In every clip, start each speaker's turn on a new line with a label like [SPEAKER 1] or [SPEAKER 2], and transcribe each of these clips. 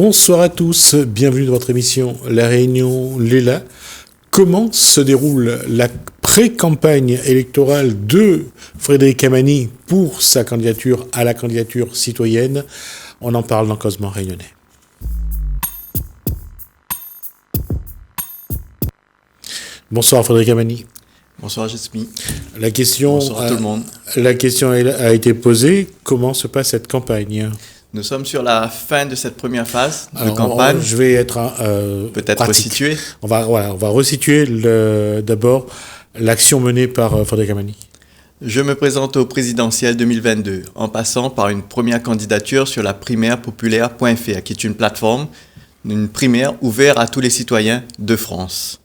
[SPEAKER 1] Bonsoir à tous, bienvenue dans votre émission La Réunion Léla. Comment se déroule la pré-campagne électorale de Frédéric Amani pour sa candidature à la candidature citoyenne? On en parle dans Causement Réunionnais. Bonsoir Frédéric Amani.
[SPEAKER 2] Bonsoir Jasmine.
[SPEAKER 1] Bonsoir
[SPEAKER 2] à tout le monde.
[SPEAKER 1] La question a été posée, comment se passe cette campagne?
[SPEAKER 2] Nous sommes sur la fin de cette première phase de campagne.
[SPEAKER 1] Je vais être
[SPEAKER 2] peut-être resituer.
[SPEAKER 1] On va resituer d'abord l'action menée par Frédéric Amani.
[SPEAKER 2] Je me présente au présidentiel 2022 en passant par une première candidature sur la primaire populaire.fr qui est une plateforme, une primaire ouverte à tous les citoyens de France.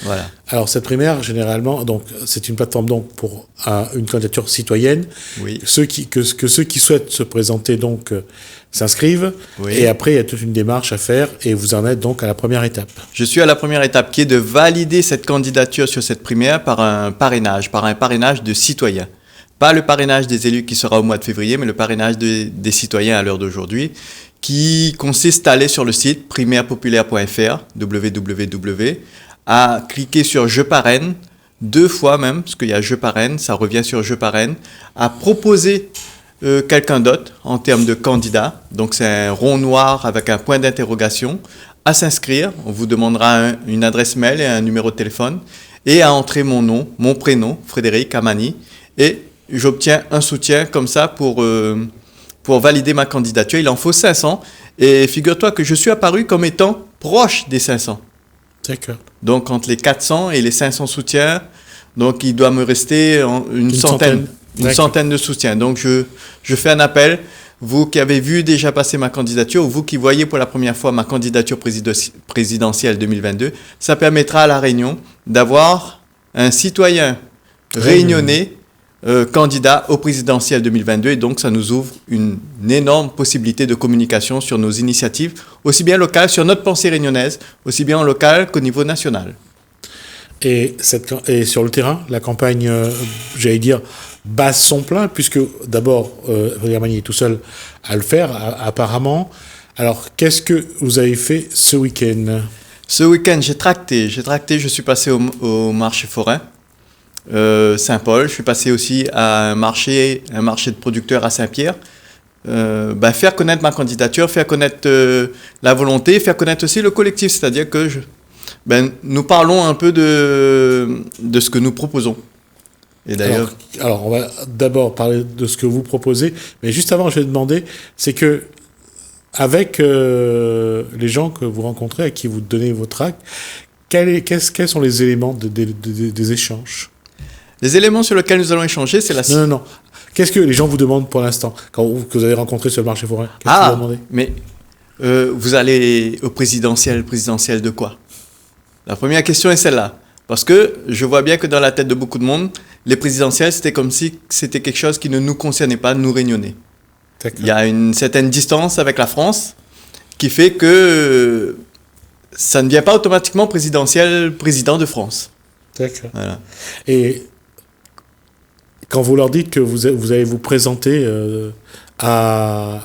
[SPEAKER 2] Voilà.
[SPEAKER 1] Alors cette primaire, généralement, donc c'est une plateforme donc pour une candidature citoyenne.
[SPEAKER 2] Oui.
[SPEAKER 1] Ceux qui souhaitent se présenter donc s'inscrivent.
[SPEAKER 2] Oui.
[SPEAKER 1] Et après il y a toute une démarche à faire et vous en êtes donc à la première étape.
[SPEAKER 2] Je suis à la première étape qui est de valider cette candidature sur cette primaire par un parrainage de citoyens. Pas le parrainage des élus qui sera au mois de février, mais le parrainage des citoyens à l'heure d'aujourd'hui, qui consiste à aller sur le site primairepopulaire.fr, www, à cliquer sur « Je parraine », 2 fois même, parce qu'il y a « Je parraine », ça revient sur « Je parraine », à proposer quelqu'un d'autre en termes de candidat. Donc c'est un rond noir avec un point d'interrogation, à s'inscrire. On vous demandera une adresse mail et un numéro de téléphone, et à entrer mon nom, mon prénom, Frédéric Amani, et j'obtiens un soutien comme ça pour valider ma candidature. Il en faut 500, et figure-toi que je suis apparu comme étant proche des 500.
[SPEAKER 1] D'accord.
[SPEAKER 2] Donc, entre les 400 et les 500 soutiens, donc il doit me rester une centaine de soutiens. Donc, je fais un appel. Vous qui avez vu déjà passer ma candidature, ou vous qui voyez pour la première fois ma candidature présidentielle 2022, ça permettra à La Réunion d'avoir un citoyen réunionnais candidat au présidentiel 2022. Et donc, ça nous ouvre une énorme possibilité de communication sur nos initiatives, aussi bien locales, sur notre pensée réunionnaise, aussi bien en local qu'au niveau national.
[SPEAKER 1] Et sur le terrain, la campagne, j'allais dire, bat son plein, puisque d'abord, Frédéric Amani est tout seul à le faire, apparemment. Alors, qu'est-ce que vous avez fait ce week-end?
[SPEAKER 2] Ce week-end, j'ai tracté. Je suis passé au marché forain. Saint-Paul, je suis passé aussi à un marché de producteurs à Saint-Pierre. Faire connaître ma candidature, faire connaître la volonté, faire connaître aussi le collectif, c'est-à-dire que nous parlons un peu de ce que nous proposons. Et d'ailleurs,
[SPEAKER 1] alors on va d'abord parler de ce que vous proposez, mais juste avant je vais demander, c'est que avec les gens que vous rencontrez, à qui vous donnez vos tracts, quels sont les éléments des échanges? Les
[SPEAKER 2] éléments sur lesquels nous allons échanger, c'est la...
[SPEAKER 1] Non. Qu'est-ce que les gens vous demandent pour l'instant, que vous avez rencontré sur le marché forain? Qu'est-ce que vous demandez?
[SPEAKER 2] Mais vous allez au présidentiel de quoi? La première question est celle-là. Parce que je vois bien que dans la tête de beaucoup de monde, les présidentielles, c'était comme si c'était quelque chose qui ne nous concernait pas, nous Réunionnais. D'accord. Il y a une certaine distance avec la France qui fait que ça ne vient pas automatiquement président de France.
[SPEAKER 1] D'accord.
[SPEAKER 2] Voilà.
[SPEAKER 1] Et quand vous leur dites que vous allez vous présenter à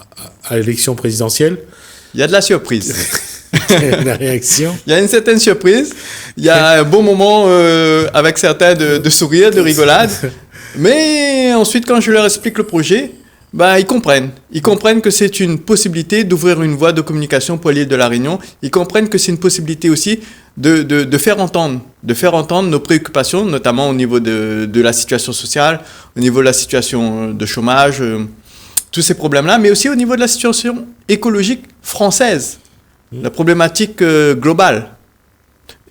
[SPEAKER 1] l'élection présidentielle,
[SPEAKER 2] il y a de la surprise.
[SPEAKER 1] La réaction.
[SPEAKER 2] Il y a une certaine surprise. Il y a un bon moment avec certains de sourire, de rigolade. Mais ensuite, quand je leur explique le projet, ils comprennent. Ils comprennent que c'est une possibilité d'ouvrir une voie de communication pour l'île de La Réunion. Ils comprennent que c'est une possibilité aussi de faire entendre nos préoccupations, notamment au niveau de la situation sociale, au niveau de la situation de chômage, tous ces problèmes-là, mais aussi au niveau de la situation écologique française, la problématique globale.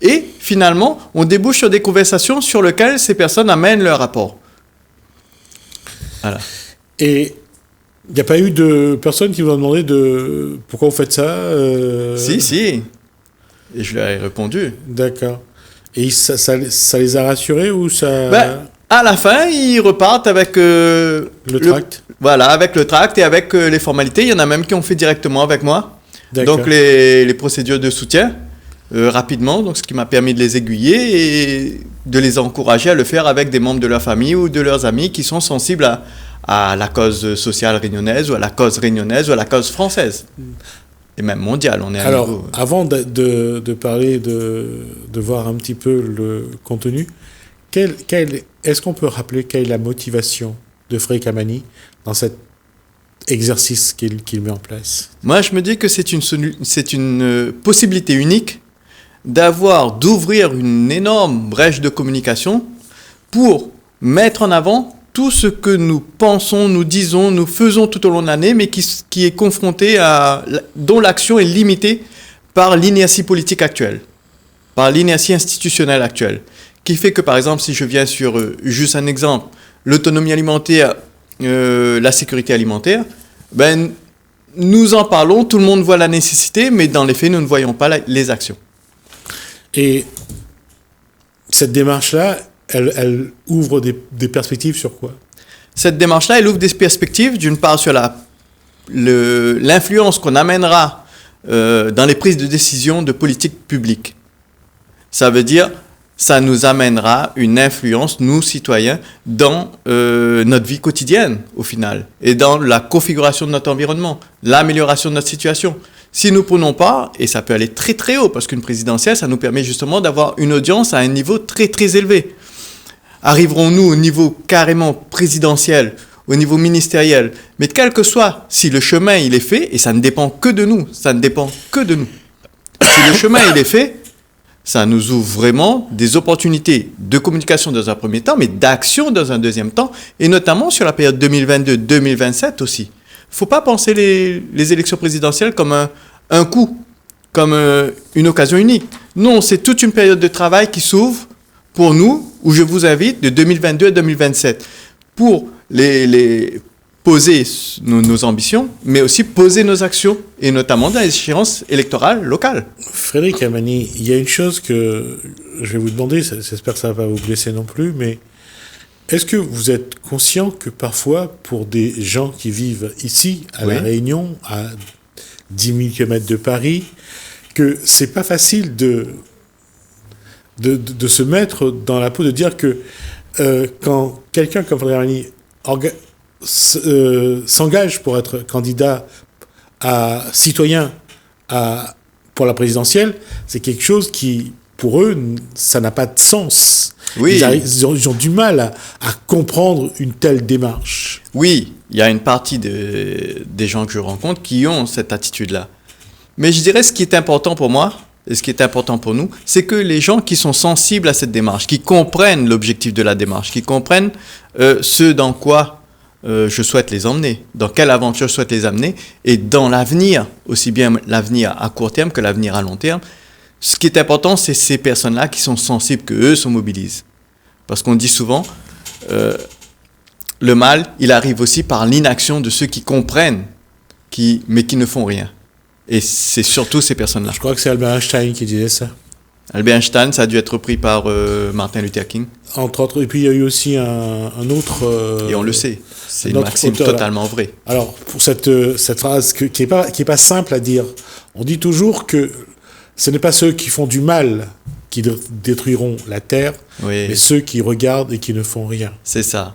[SPEAKER 2] Et finalement, on débouche sur des conversations sur lesquelles ces personnes amènent leur rapport. Voilà.
[SPEAKER 1] Et il n'y a pas eu de personnes qui vous ont demandé pourquoi vous faites ça
[SPEAKER 2] Si. Et je leur ai répondu.
[SPEAKER 1] D'accord. Et ça les a rassurés ou ça...
[SPEAKER 2] À la fin, ils repartent avec...
[SPEAKER 1] le tract.
[SPEAKER 2] Voilà, avec le tract et avec les formalités. Il y en a même qui ont fait directement avec moi.
[SPEAKER 1] D'accord.
[SPEAKER 2] Donc les procédures de soutien, rapidement, donc ce qui m'a permis de les aiguiller et de les encourager à le faire avec des membres de leur famille ou de leurs amis qui sont sensibles à la cause sociale réunionnaise ou à la cause réunionnaise ou à la cause française. et même mondial. On est à
[SPEAKER 1] Alors,
[SPEAKER 2] niveau...
[SPEAKER 1] avant de parler, de voir un petit peu le contenu, est-ce qu'on peut rappeler quelle est la motivation de Frédéric Amani dans cet exercice qu'il met en place?
[SPEAKER 2] Moi, je me dis que c'est une possibilité unique d'ouvrir une énorme brèche de communication pour mettre en avant tout ce que nous pensons, nous disons, nous faisons tout au long de l'année, mais qui est confronté dont l'action est limitée par l'inertie politique actuelle, par l'inertie institutionnelle actuelle, qui fait que, par exemple, si je viens sur juste un exemple, l'autonomie alimentaire, la sécurité alimentaire, ben, nous en parlons, tout le monde voit la nécessité, mais dans les faits, nous ne voyons pas les actions.
[SPEAKER 1] Et cette démarche-là, elle ouvre des perspectives sur quoi?
[SPEAKER 2] Cette démarche-là, elle ouvre des perspectives, d'une part sur l'influence qu'on amènera dans les prises de décision de politique publique. Ça veut dire, ça nous amènera une influence, nous, citoyens, dans notre vie quotidienne, au final, et dans la configuration de notre environnement, l'amélioration de notre situation. Si nous ne prenons pas, et ça peut aller très très haut, parce qu'une présidentielle, ça nous permet justement d'avoir une audience à un niveau très très élevé. Arriverons-nous au niveau carrément présidentiel, au niveau ministériel? Mais quel que soit, si le chemin il est fait, et ça ne dépend que de nous, si le chemin il est fait, ça nous ouvre vraiment des opportunités de communication dans un premier temps, mais d'action dans un deuxième temps, et notamment sur la période 2022-2027 aussi. Il ne faut pas penser les élections présidentielles comme un coup, comme une occasion unique. Non, c'est toute une période de travail qui s'ouvre pour nous, où je vous invite de 2022 à 2027, pour les poser nos ambitions, mais aussi poser nos actions, et notamment dans les échéances électorales locales.
[SPEAKER 1] Frédéric Amani, il y a une chose que je vais vous demander, j'espère que ça ne va pas vous blesser non plus, mais est-ce que vous êtes conscient que parfois, pour des gens qui vivent ici, à La Réunion, à 10 000 km de Paris, que c'est pas facile de se mettre dans la peau, de dire que quand quelqu'un comme Frédéric Amani s'engage pour être candidat citoyen pour la présidentielle, c'est quelque chose qui, pour eux, ça n'a pas de sens.
[SPEAKER 2] Oui.
[SPEAKER 1] Ils ont du mal à comprendre une telle démarche.
[SPEAKER 2] Oui, il y a une partie des gens que je rencontre qui ont cette attitude-là. Mais je dirais ce qui est important pour moi, et ce qui est important pour nous, c'est que les gens qui sont sensibles à cette démarche, qui comprennent l'objectif de la démarche, qui comprennent ce dans quoi je souhaite les emmener, dans quelle aventure je souhaite les amener, et dans l'avenir, aussi bien l'avenir à court terme que l'avenir à long terme. Ce qui est important, c'est ces personnes-là qui sont sensibles, qu'eux se mobilisent. Parce qu'on dit souvent, le mal, il arrive aussi par l'inaction de ceux qui comprennent, mais qui ne font rien. Et c'est surtout ces personnes-là.
[SPEAKER 1] Je crois que c'est Albert Einstein qui disait ça.
[SPEAKER 2] Albert Einstein, ça a dû être repris par Martin Luther King.
[SPEAKER 1] Entre autres. Et puis il y a eu aussi un autre...
[SPEAKER 2] Et on le sait, c'est une maxime totalement vraie.
[SPEAKER 1] Alors, pour cette phrase qui est pas simple à dire, on dit toujours que ce n'est pas ceux qui font du mal qui détruiront la terre, mais ceux qui regardent et qui ne font rien.
[SPEAKER 2] C'est ça.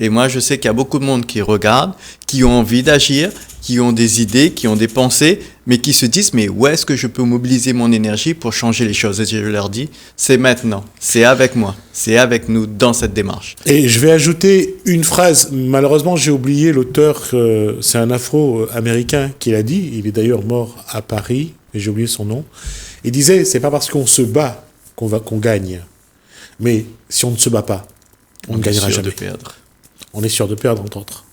[SPEAKER 2] Et moi, je sais qu'il y a beaucoup de monde qui regarde, qui ont envie d'agir, qui ont des idées, qui ont des pensées, mais qui se disent, mais où est-ce que je peux mobiliser mon énergie pour changer les choses? Et je leur dis, c'est maintenant, c'est avec moi, c'est avec nous dans cette démarche.
[SPEAKER 1] Et je vais ajouter une phrase, malheureusement j'ai oublié l'auteur, c'est un Afro-Américain qui l'a dit, il est d'ailleurs mort à Paris, mais j'ai oublié son nom. Il disait, c'est pas parce qu'on se bat qu'on gagne, mais si on ne se bat pas, on ne gagnera jamais.
[SPEAKER 2] De perdre.
[SPEAKER 1] On est sûr de perdre, entre autres.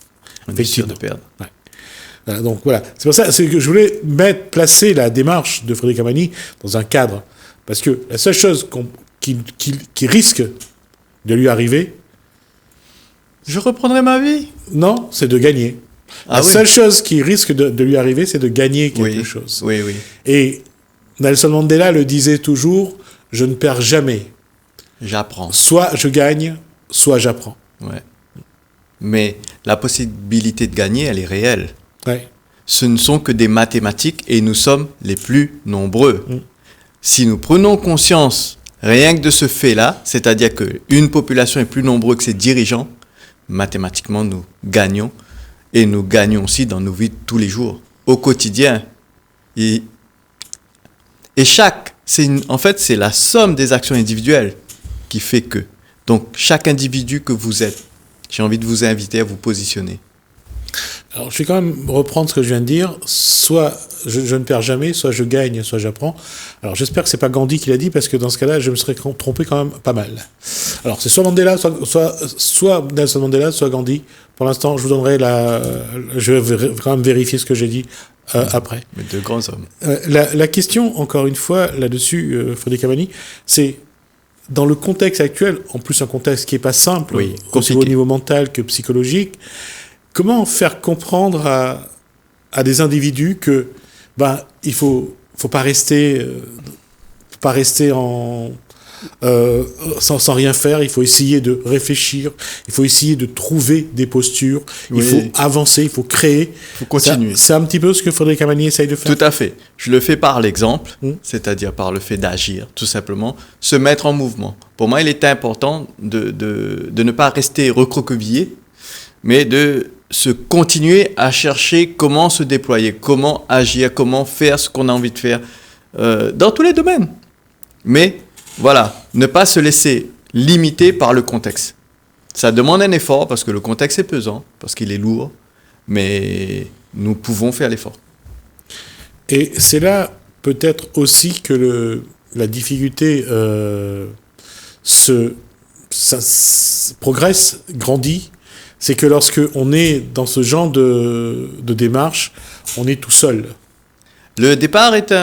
[SPEAKER 2] On est sûr de perdre.
[SPEAKER 1] Ouais. Voilà, donc voilà, c'est pour ça que je voulais placer la démarche de Frédéric Amani dans un cadre. Parce que la seule chose qui risque de lui arriver...
[SPEAKER 2] Je reprendrai ma vie.
[SPEAKER 1] Non, c'est de gagner. La seule chose qui risque de lui arriver, c'est de gagner quelque chose.
[SPEAKER 2] Oui, oui.
[SPEAKER 1] Et Nelson Mandela le disait toujours, je ne perds jamais.
[SPEAKER 2] J'apprends.
[SPEAKER 1] Soit je gagne, soit j'apprends.
[SPEAKER 2] Ouais. Mais la possibilité de gagner, elle est réelle.
[SPEAKER 1] Ouais.
[SPEAKER 2] Ce ne sont que des mathématiques et nous sommes les plus nombreux. Si nous prenons conscience rien que de ce fait-là, c'est-à-dire qu'une population est plus nombreuse que ses dirigeants, mathématiquement nous gagnons et nous gagnons aussi dans nos vies de tous les jours, au quotidien. Et en fait, c'est la somme des actions individuelles qui fait que. Donc, chaque individu que vous êtes, j'ai envie de vous inviter à vous positionner.
[SPEAKER 1] Alors, je vais quand même reprendre ce que je viens de dire. Soit je ne perds jamais, soit je gagne, soit j'apprends. Alors, j'espère que c'est pas Gandhi qui l'a dit, parce que dans ce cas-là, je me serais trompé quand même pas mal. Alors, c'est soit Mandela, soit Nelson Mandela, soit Gandhi. Pour l'instant, je vous donnerai je vais quand même vérifier ce que j'ai dit après.
[SPEAKER 2] Mais deux grands hommes.
[SPEAKER 1] La question, encore une fois, là-dessus, Frédéric Camani, c'est dans le contexte actuel, en plus un contexte qui n'est pas simple, aussi au niveau mental que psychologique. Comment faire comprendre à des individus que il faut pas rester sans rien faire. Il faut essayer de réfléchir, il faut essayer de trouver des postures, il faut avancer, il faut créer.
[SPEAKER 2] Il faut continuer.
[SPEAKER 1] C'est un petit peu ce que Frédéric Camani essaye de faire.
[SPEAKER 2] Tout à fait. Je le fais par l'exemple, c'est-à-dire par le fait d'agir, tout simplement, se mettre en mouvement. Pour moi, il est important de ne pas rester recroquevillé, mais de se continuer à chercher comment se déployer, comment agir, comment faire ce qu'on a envie de faire dans tous les domaines. Mais voilà, ne pas se laisser limiter par le contexte. Ça demande un effort parce que le contexte est pesant, parce qu'il est lourd, mais nous pouvons faire l'effort.
[SPEAKER 1] Et c'est là peut-être aussi que la difficulté progresse, grandit. C'est que lorsque on est dans ce genre de démarche, on est tout seul.
[SPEAKER 2] Le départ est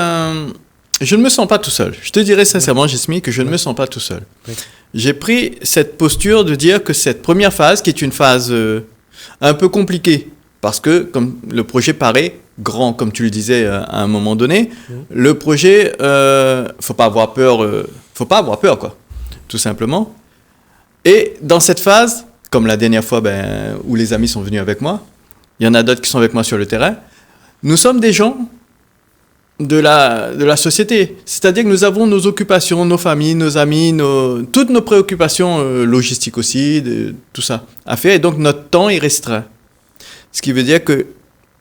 [SPEAKER 2] Je ne me sens pas tout seul. Je te dirais sincèrement, Jesmi, que je ne me sens pas tout seul. Oui. J'ai pris cette posture de dire que cette première phase, qui est une phase un peu compliquée, parce que comme le projet paraît grand, comme tu le disais à un moment donné, le projet, faut pas avoir peur, quoi, tout simplement. Et dans cette phase, comme la dernière fois où les amis sont venus avec moi, il y en a d'autres qui sont avec moi sur le terrain, nous sommes des gens de la société. C'est-à-dire que nous avons nos occupations, nos familles, nos amis, toutes nos préoccupations logistiques aussi, tout ça à faire. Et donc notre temps est restreint. Ce qui veut dire que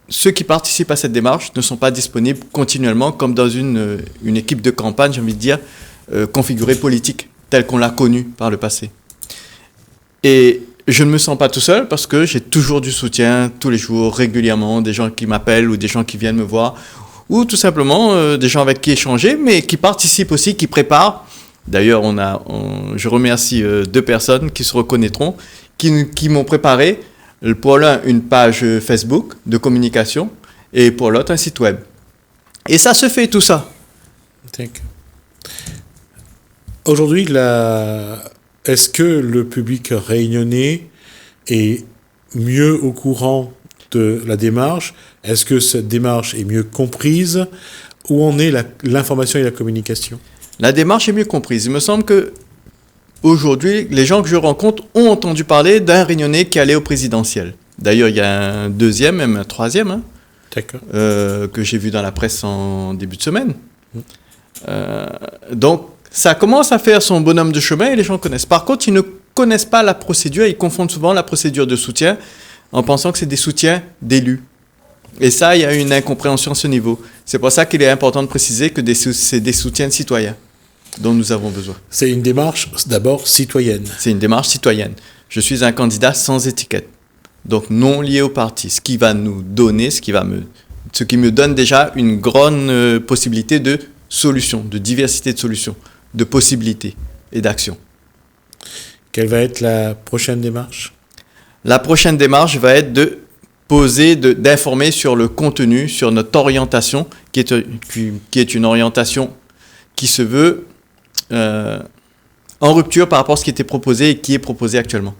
[SPEAKER 2] ceux qui participent à cette démarche ne sont pas disponibles continuellement comme dans une équipe de campagne, j'ai envie de dire, configurée politique, telle qu'on l'a connue par le passé. Et je ne me sens pas tout seul parce que j'ai toujours du soutien tous les jours, régulièrement, des gens qui m'appellent ou des gens qui viennent me voir, ou tout simplement des gens avec qui échanger, mais qui participent aussi, qui préparent. D'ailleurs, je remercie 2 personnes qui se reconnaîtront, qui m'ont préparé, pour l'un une page Facebook de communication et pour l'autre un site web. Et ça se fait tout ça.
[SPEAKER 1] Aujourd'hui, est-ce que le public réunionnais est mieux au courant de la démarche? Est-ce que cette démarche est mieux comprise? Où en est l'information et la communication?
[SPEAKER 2] La démarche est mieux comprise. Il me semble que aujourd'hui, les gens que je rencontre ont entendu parler d'un Réunionnais qui allait au présidentiel. D'ailleurs, il y a un deuxième, même un troisième, que j'ai vu dans la presse en début de semaine. Donc, ça commence à faire son bonhomme de chemin et les gens connaissent. Par contre, ils ne connaissent pas la procédure. Ils confondent souvent la procédure de soutien en pensant que c'est des soutiens d'élus. Et ça, il y a une incompréhension à ce niveau. C'est pour ça qu'il est important de préciser que c'est des soutiens de citoyens dont nous avons besoin. C'est
[SPEAKER 1] une démarche d'abord citoyenne.
[SPEAKER 2] C'est une démarche citoyenne. Je suis un candidat sans étiquette, donc non lié au parti. Ce qui va nous donner, ce qui me donne déjà une grande possibilité de solutions, de diversité de solutions, de possibilités et d'actions.
[SPEAKER 1] Quelle va être la prochaine démarche?
[SPEAKER 2] La prochaine démarche va être d'informer sur le contenu, sur notre orientation, qui est une orientation qui se veut en rupture par rapport à ce qui était proposé et qui est proposé actuellement.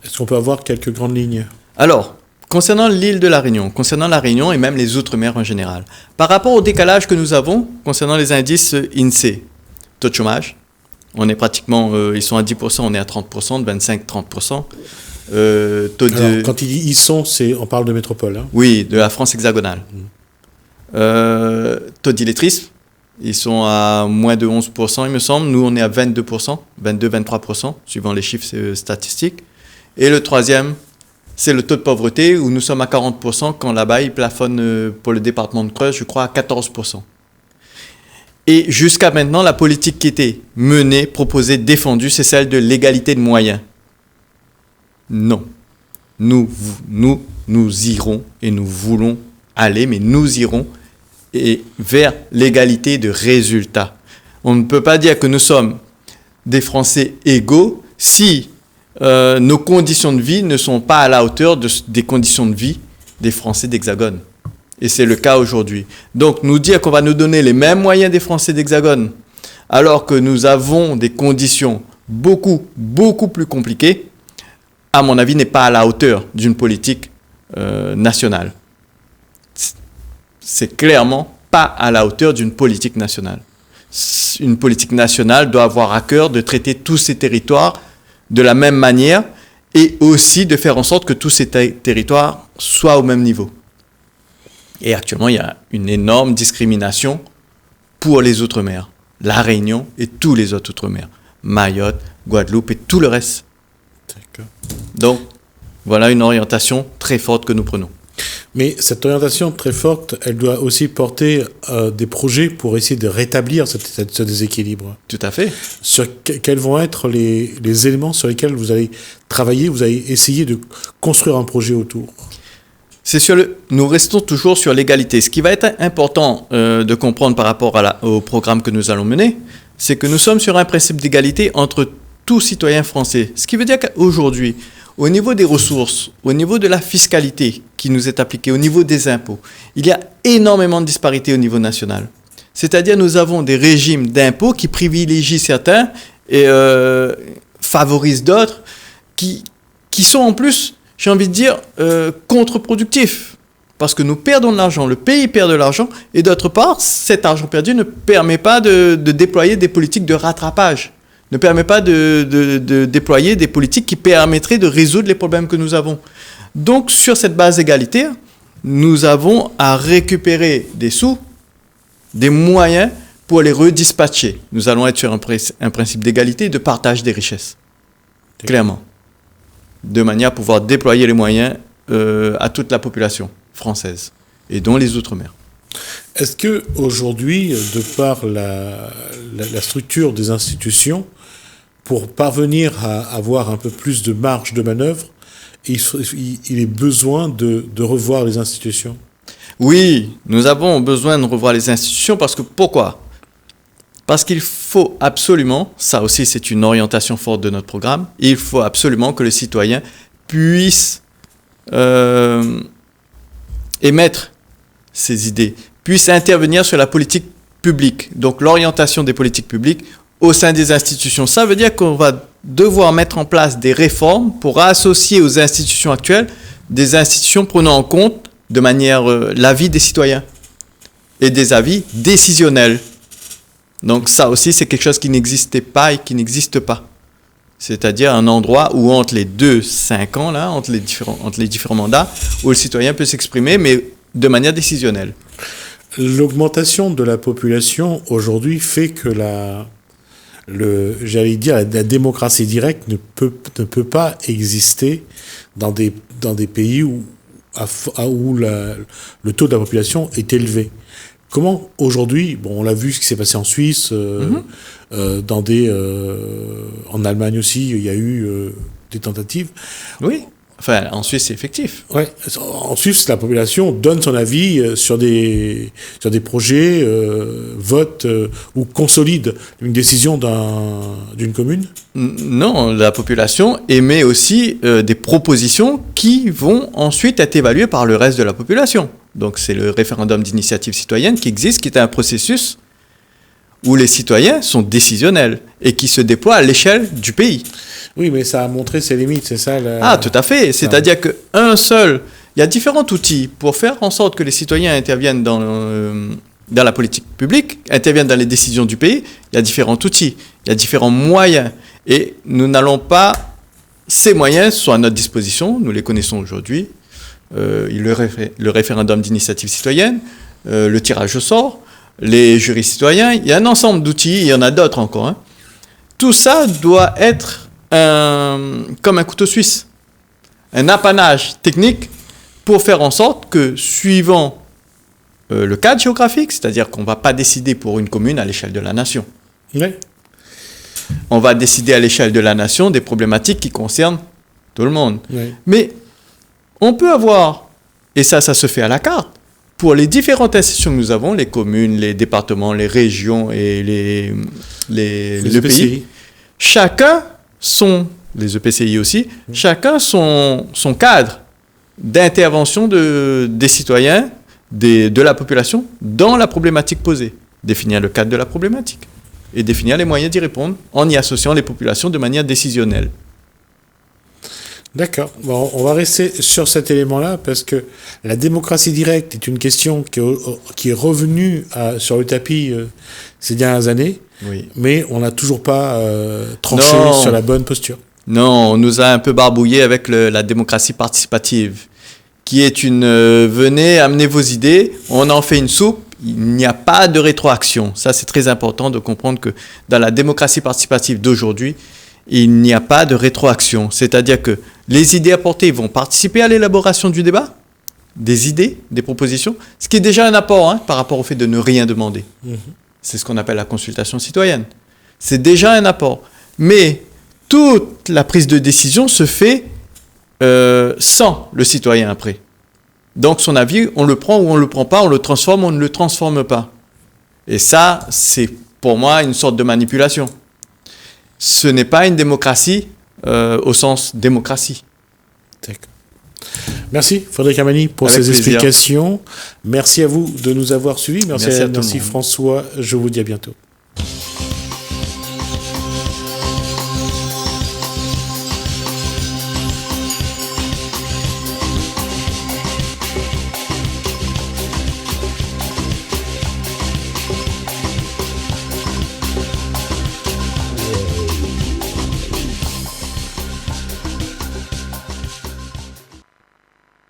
[SPEAKER 1] Est-ce qu'on peut avoir quelques grandes lignes?
[SPEAKER 2] Alors, concernant l'île de la Réunion et même les Outre-mer en général, par rapport au décalage que nous avons concernant les indices INSEE, taux de chômage, on est pratiquement, ils sont à 10%, on est à 30%, de 25-30%.
[SPEAKER 1] Alors, quand il dit ils sont, on parle de métropole. Hein.
[SPEAKER 2] Oui, de la France hexagonale. Taux d'illettrisme, ils sont à moins de 11%, il me semble. Nous, on est à 22%, 22-23%, suivant les chiffres statistiques. Et le troisième, c'est le taux de pauvreté où nous sommes à 40% quand là-bas, il plafonne pour le département de Creuse, je crois, à 14%. Et jusqu'à maintenant, la politique qui était menée, proposée, défendue, c'est celle de l'égalité de moyens. Non. Nous irons et nous voulons aller, mais nous irons vers l'égalité de résultats. On ne peut pas dire que nous sommes des Français égaux si nos conditions de vie ne sont pas à la hauteur des conditions de vie des Français d'Hexagone. Et c'est le cas aujourd'hui. Donc, nous dire qu'on va nous donner les mêmes moyens des Français d'Hexagone, alors que nous avons des conditions beaucoup, beaucoup plus compliquées, à mon avis, n'est pas à la hauteur d'une politique nationale. C'est clairement pas à la hauteur d'une politique nationale. Une politique nationale doit avoir à cœur de traiter tous ces territoires de la même manière et aussi de faire en sorte que tous ces territoires soient au même niveau. Et actuellement, il y a une énorme discrimination pour les Outre-mer. La Réunion et tous les autres Outre-mer. Mayotte, Guadeloupe et tout le reste. D'accord. Donc, voilà une orientation très forte que nous prenons.
[SPEAKER 1] Mais cette orientation très forte, elle doit aussi porter des projets pour essayer de rétablir ce déséquilibre.
[SPEAKER 2] Tout à fait.
[SPEAKER 1] Quels vont être les éléments sur lesquels vous allez travailler, vous allez essayer de construire un projet autour?
[SPEAKER 2] Nous restons toujours sur l'égalité. Ce qui va être important de comprendre par rapport au programme que nous allons mener, c'est que nous sommes sur un principe d'égalité entre tous citoyens français. Ce qui veut dire qu'aujourd'hui, au niveau des ressources, au niveau de la fiscalité qui nous est appliquée, au niveau des impôts, il y a énormément de disparités au niveau national. C'est-à-dire nous avons des régimes d'impôts qui privilégient certains et favorisent d'autres, qui sont en plus, j'ai envie de dire, contre-productifs. Parce que nous perdons de l'argent, le pays perd de l'argent, et d'autre part, cet argent perdu ne permet pas de déployer des politiques de rattrapage, ne permet pas de déployer des politiques qui permettraient de résoudre les problèmes que nous avons. Donc, sur cette base égalitaire, nous avons à récupérer des sous, des moyens pour les redispatcher. Nous allons être sur un principe d'égalité et de partage des richesses, clairement, de manière à pouvoir déployer les moyens à toute la population française, et dont les Outre-mer.
[SPEAKER 1] Est-ce que aujourd'hui, de par la structure des institutions, pour parvenir à avoir un peu plus de marge de manœuvre, il est besoin de revoir les institutions?
[SPEAKER 2] Oui, nous avons besoin de revoir les institutions pourquoi ? Parce qu'il faut absolument, ça aussi c'est une orientation forte de notre programme, il faut absolument que le citoyen puisse émettre ses idées, puisse intervenir sur la politique publique, donc l'orientation des politiques publiques au sein des institutions. Ça veut dire qu'on va devoir mettre en place des réformes pour associer aux institutions actuelles des institutions prenant en compte de manière l'avis des citoyens et des avis décisionnels. Donc ça aussi, c'est quelque chose qui n'existait pas et qui n'existe pas. C'est-à-dire un endroit où entre les 5 ans, là, entre les différents mandats, où le citoyen peut s'exprimer, mais de manière décisionnelle.
[SPEAKER 1] L'augmentation de la population aujourd'hui fait que la démocratie directe ne peut pas exister dans des pays où le taux de la population est élevé. Comment aujourd'hui, on l'a vu ce qui s'est passé en Suisse, en Allemagne aussi, il y a eu des tentatives.
[SPEAKER 2] Oui. Enfin, en Suisse, c'est effectif.
[SPEAKER 1] Ouais. En Suisse, la population donne son avis sur des projets, vote ou consolide une décision d'une commune.
[SPEAKER 2] Non, la population émet aussi des propositions qui vont ensuite être évaluées par le reste de la population. Donc, c'est le référendum d'initiative citoyenne qui existe, qui est un processus où les citoyens sont décisionnels et qui se déploient à l'échelle du pays.
[SPEAKER 1] Oui, mais ça a montré ses limites, c'est ça
[SPEAKER 2] Ah, tout à fait. C'est-à-dire il y a différents outils pour faire en sorte que les citoyens interviennent dans la politique publique, interviennent dans les décisions du pays. Il y a différents outils, il y a différents moyens. Et nous n'allons pas... Ces moyens sont à notre disposition, nous les connaissons aujourd'hui. Le référendum d'initiative citoyenne, le tirage au sort, les jurys citoyens, il y a un ensemble d'outils, il y en a d'autres encore. Hein. Tout ça doit être comme un couteau suisse. un apanage technique pour faire en sorte que, suivant le cadre géographique, c'est-à-dire qu'on ne va pas décider pour une commune à l'échelle de la nation.
[SPEAKER 1] Ouais.
[SPEAKER 2] On va décider à l'échelle de la nation des problématiques qui concernent tout le monde.
[SPEAKER 1] Ouais.
[SPEAKER 2] Mais on peut avoir, et ça se fait à la carte, pour les différentes institutions que nous avons, les communes, les départements, les régions et les pays, chacun les EPCI aussi, chacun son cadre d'intervention des citoyens, de la population dans la problématique posée. Définir le cadre de la problématique et définir les moyens d'y répondre en y associant les populations de manière décisionnelle.
[SPEAKER 1] D'accord. Bon, on va rester sur cet élément-là parce que la démocratie directe est une question qui est revenue sur le tapis ces dernières années,
[SPEAKER 2] Oui.
[SPEAKER 1] mais on n'a toujours pas tranché sur la bonne posture.
[SPEAKER 2] Non, on nous a un peu barbouillé avec la démocratie participative, qui est venez, amenez vos idées, on en fait une soupe, il n'y a pas de rétroaction. Ça, c'est très important de comprendre que dans la démocratie participative d'aujourd'hui, il n'y a pas de rétroaction. C'est-à-dire que les idées apportées vont participer à l'élaboration du débat, des idées, des propositions, ce qui est déjà un apport par rapport au fait de ne rien demander. Mmh. C'est ce qu'on appelle la consultation citoyenne. C'est déjà un apport. Mais toute la prise de décision se fait sans le citoyen après. Donc son avis, on le prend ou on ne le prend pas, on le transforme ou on ne le transforme pas. Et ça, c'est pour moi une sorte de manipulation. Ce n'est pas une démocratie au sens démocratie.
[SPEAKER 1] D'accord. Merci Frédéric Camani pour ces explications. Merci à vous de nous avoir suivis. Merci François. Je vous dis à bientôt.